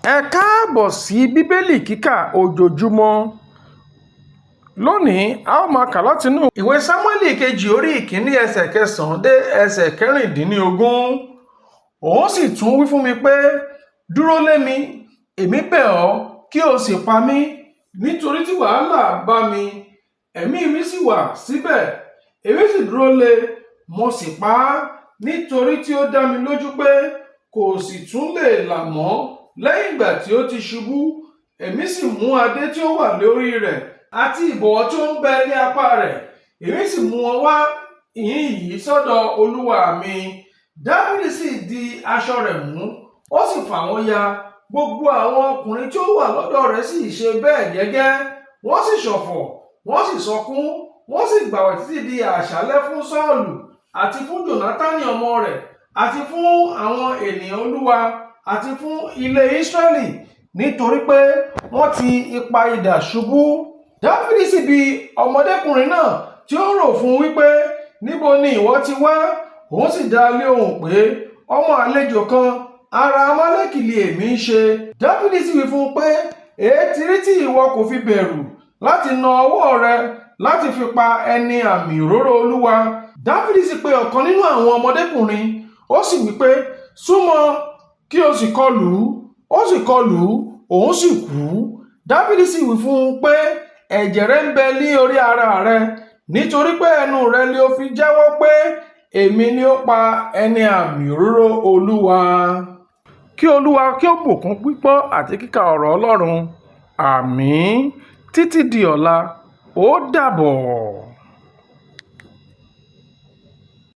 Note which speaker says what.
Speaker 1: Ẹ káàbọ̀ sí bíbélì kíkà ojoojúmọ́. Lónìí a ó máa kà látinú ìwé Sámúẹ́lì kejì orí ìkíní ẹsẹ̀ kẹsàn-án dé ẹsẹ̀ kẹrìndínlógún. Òun sì tún wí fún mi pé, dúró lé mi, èmi bẹ̀ ọ́ kí o sì pa mí, nítorí tí wàhálà bá mi, ẹ̀mí mi sì wà síbẹ̀. Èmi sì dúró lé, mo sì pa á, nítorí tí ó dá mi lójú pé kò sì tún lè là mọ́ lẹ́yìn ìgbà tí ó ti ṣubú. Èmi sì mú adé tí ó wà lórí rẹ̀ àti ìbọ̀wọ̀ tí ó ń bẹ ní apá rẹ̀, èmi sì mú wọn wá ìhín yìí sọ́dọ̀ olúwa mi. Dáfídì sì di aṣọ rẹ̀ mú, ó sì fà wọ́n ya. Gbogbo àwọn ọkùnrin tí ó wà lọ́dọ̀ rẹ̀ sì ṣe bẹ́ẹ̀ gẹ́gẹ́. Wọ́n sì ṣọ̀fọ̀, wọ́n sì sọkún, wọ́n sì gbààwẹ̀ títí di àṣálẹ́ fún Sọ́ọ̀lù àti fún Jónátánì ọmọ rẹ̀, àti fún àwọn ènìyàn Olúwa, àti fún ilé Ísírẹ́lì, nítorí pé wọ́n ti ipa idà ṣubú. Dáfídì sì bi ọmọdékùnrin náà tí ó rò fún wípé, níbo ni ìwọ ti wá? Òun sì dá lé ohùn pé, ọmọ àlejò kan ará Amálẹ́kì ni èmi ń ṣe. Dáfídì sì wí fún un pé, èéti rí tí ìwọ kò fi bẹ̀rù láti na ọwọ́ rẹ láti fi pa ẹni àmì òróró Olúwa? Dáfídì sì pe ọ̀kan nínú àwọn ọmọdékùnrin, ó sì wí pé, súnmọ́ kí o sì kọlù ú. Ó sì kọlù ú, òun sì kú. Dáfídì sì wí fún un pé, ẹ̀jẹ̀ rẹ ń bẹ ní orí ara rẹ, nítorí pé ẹnu rẹ ni ó fi jẹ́wọ́ pé èmi ni ó pa ẹni àmì òróró Olúwa. Kí Olúwa kí ó bùkún gbígbọ́ àti kíkà ọ̀rọ̀ Ọlọ́run. Àmín. Títí di ọ̀la, ó dàbọ̀.